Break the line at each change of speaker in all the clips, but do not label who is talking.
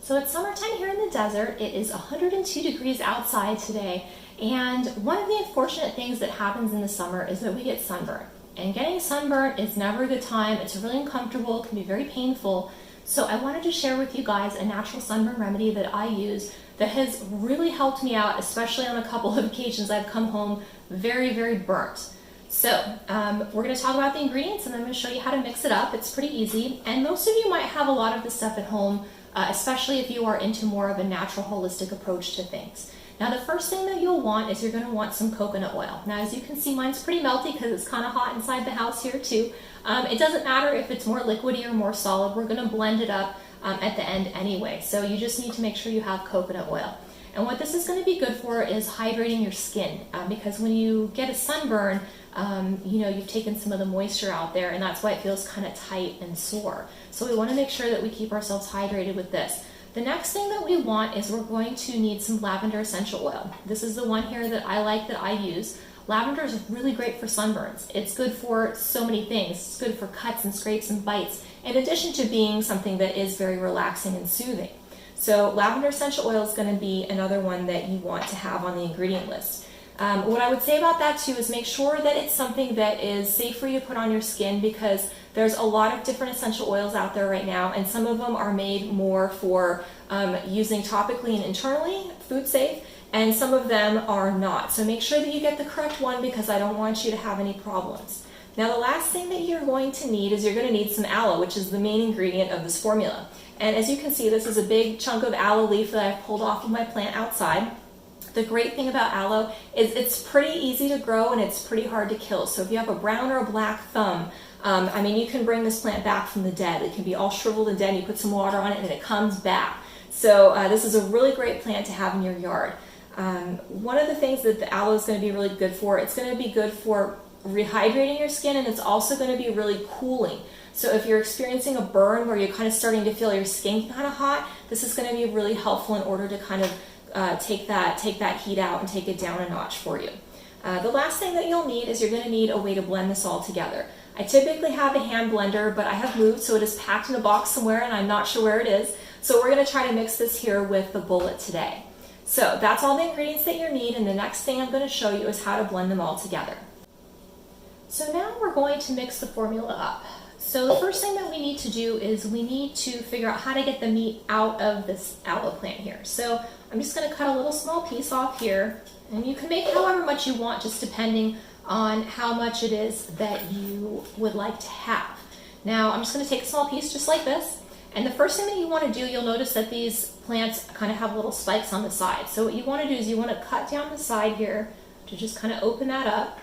So it's summertime here in the desert. It is 102 degrees outside today, and one of the unfortunate things that happens in the summer is that we get sunburn. And getting sunburn is never a good time. It's really uncomfortable, it can be very painful. So I wanted to share with you guys a natural sunburn remedy that I use that has really helped me out, especially on a couple of occasions I've come home very, very burnt. So we're going to talk about the ingredients and I'm going to show you how to mix it up. It's pretty easy, and most of you might have a lot of this stuff at home, especially if you are into more of a natural holistic approach to things. Now the first thing that you'll want is you're going to want some coconut oil. Now as you can see, mine's pretty melty because it's kind of hot inside the house here too. It doesn't matter if it's more liquidy or more solid, we're going to blend it up at the end anyway. So you just need to make sure you have coconut oil. And what this is going to be good for is hydrating your skin, because when you get a sunburn, you've taken some of the moisture out there, and that's why it feels kind of tight and sore. So we want to make sure that we keep ourselves hydrated with this. The next thing that we want is we're going to need some lavender essential oil. This is the one here that I like, that I use. Lavender is really great for sunburns. It's good for so many things. It's good for cuts and scrapes and bites, in addition to being something that is very relaxing and soothing. So lavender essential oil is going to be another one that you want to have on the ingredient list. What I would say about that too is make sure that it's something that is safe for you to put on your skin, because there's a lot of different essential oils out there right now, and some of them are made more for using topically and internally, food safe, and some of them are not. So make sure that you get the correct one, because I don't want you to have any problems. Now the last thing that you're going to need is you're going to need some aloe, which is the main ingredient of this formula. And as you can see, this is a big chunk of aloe leaf that I've pulled off of my plant outside. The great thing about aloe is it's pretty easy to grow and it's pretty hard to kill. So if you have a brown or a black thumb, you can bring this plant back from the dead. It can be all shriveled and dead, you put some water on it and it comes back. So this is a really great plant to have in your yard. One of the things that the aloe is going to be really good for, it's going to be good for rehydrating your skin, and it's also going to be really cooling. So if you're experiencing a burn where you're kind of starting to feel your skin kind of hot, this is going to be really helpful in order to kind of take that heat out and take it down a notch for you. The last thing that you'll need is you're going to need a way to blend this all together. I typically have a hand blender, but I have moved, so it is packed in a box somewhere and I'm not sure where it is. So we're going to try to mix this here with the bullet today. So that's all the ingredients that you need, and the next thing I'm going to show you is how to blend them all together. So now we're going to mix the formula up. So the first thing that we need to do is we need to figure out how to get the meat out of this aloe plant here. So I'm just going to cut a little small piece off here, and you can make however much you want, just depending on how much it is that you would like to have. Now I'm just going to take a small piece just like this, and the first thing that you want to do, you'll notice that these plants kind of have little spikes on the side. So what you want to do is you want to cut down the side here to just kind of open that up,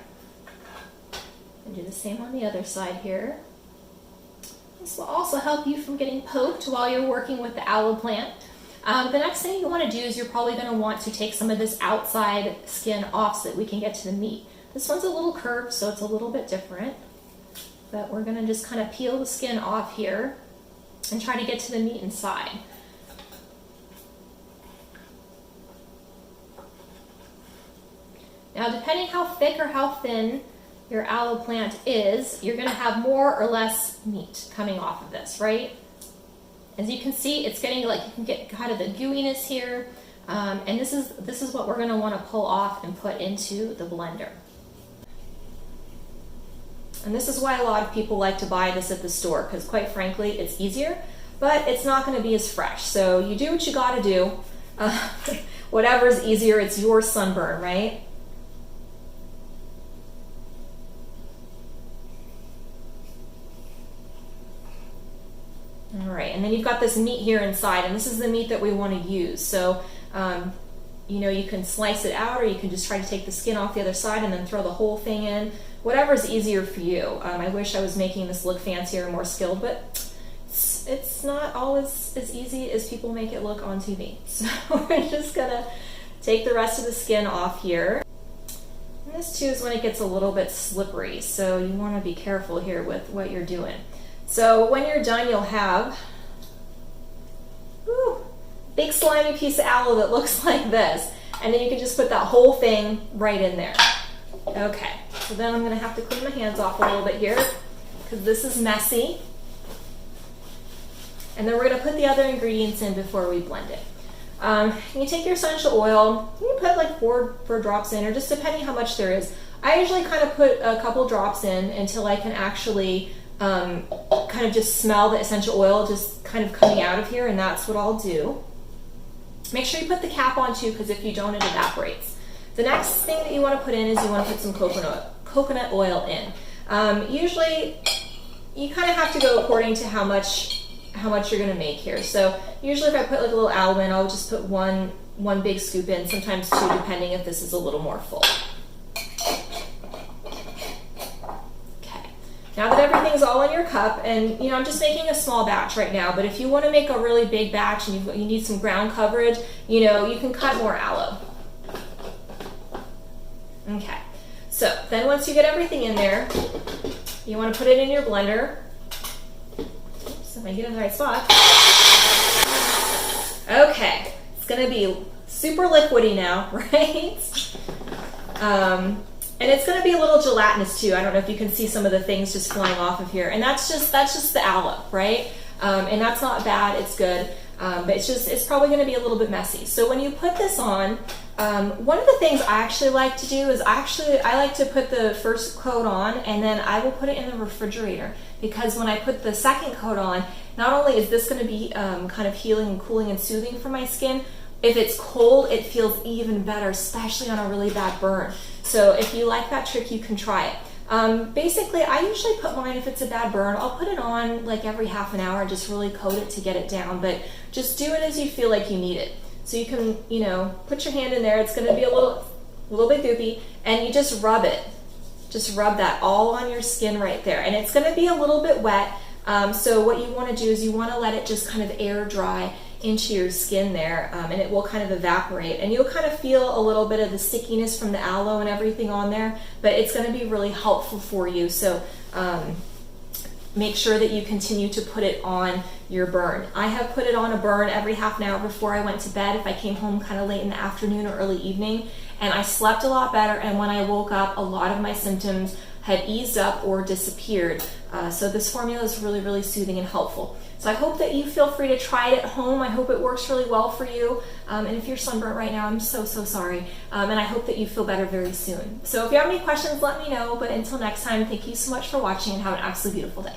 and do the same on the other side here. This will also help you from getting poked while you're working with the aloe plant. The next thing you want to do is you're probably going to want to take some of this outside skin off so that we can get to the meat. This one's a little curved, so it's a little bit different, but we're going to just kind of peel the skin off here and try to get to the meat inside. Now depending how thick or how thin your aloe plant is, you're going to have more or less meat coming off of this, right? As you can see, it's getting like, you can get kind of the gooiness here, and this is what we're going to want to pull off and put into the blender. And this is why a lot of people like to buy this at the store, because quite frankly, it's easier, but it's not going to be as fresh. So you do what you got to do. Whatever's easier, it's your sunburn, right? All right, and then you've got this meat here inside, and this is the meat that we want to use. So, you can slice it out, or you can just try to take the skin off the other side and then throw the whole thing in. Whatever's easier for you. I wish I was making this look fancier and more skilled, but it's not always as easy as people make it look on TV. So we're just gonna take the rest of the skin off here. And this too is when it gets a little bit slippery, so you want to be careful here with what you're doing. So when you're done, you'll have big slimy piece of aloe that looks like this, and then you can just put that whole thing right in there. Okay, so then I'm going to have to clean my hands off a little bit here because this is messy. And then we're gonna put the other ingredients in before we blend it. You take your essential oil, you can put like four drops in, or just depending how much there is. I usually kind of put a couple drops in until I can actually kind of just smell the essential oil just kind of coming out of here, and that's what I'll do. Make sure you put the cap on too, because if you don't, it evaporates. The next thing that you want to put in is you want to put some coconut oil in. Usually, you kind of have to go according to how much you're going to make here. So usually if I put like a little aloe in, I'll just put one big scoop in, sometimes two, depending if this is a little more full. Okay, now that everything's all in your cup, and I'm just making a small batch right now, but if you want to make a really big batch and you need some ground coverage, you can cut more aloe. Okay, so then once you get everything in there, you want to put it in your blender. If I get in the right spot. Okay, it's gonna be super liquidy now, right? And it's gonna be a little gelatinous too. I don't know if you can see some of the things just flying off of here, and that's just the aloe, right? And that's not bad, it's good, but it's probably gonna be a little bit messy. So when you put this on, one of the things I actually like to do is I like to put the first coat on, and then I will put it in the refrigerator, because when I put the second coat on, not only is this going to be kind of healing and cooling and soothing for my skin, if it's cold, it feels even better, especially on a really bad burn. So if you like that trick, you can try it. Basically, I usually put mine, if it's a bad burn, I'll put it on like every half an hour, just really coat it to get it down, but just do it as you feel like you need it. So you can, put your hand in there. It's going to be a little bit goopy, and you just rub it. Just rub that all on your skin right there. And it's going to be a little bit wet. So what you want to do is you want to let it just kind of air dry into your skin there, and it will kind of evaporate. And you'll kind of feel a little bit of the stickiness from the aloe and everything on there, but it's going to be really helpful for you. So make sure that you continue to put it on your burn. I have put it on a burn every half an hour before I went to bed if I came home kind of late in the afternoon or early evening, and I slept a lot better, and when I woke up, a lot of my symptoms had eased up or disappeared. So this formula is really, really soothing and helpful. So I hope that you feel free to try it at home. I hope it works really well for you. And if you're sunburnt right now, I'm so sorry. And I hope that you feel better very soon. So if you have any questions, let me know. But until next time, thank you so much for watching, and have an absolutely beautiful day.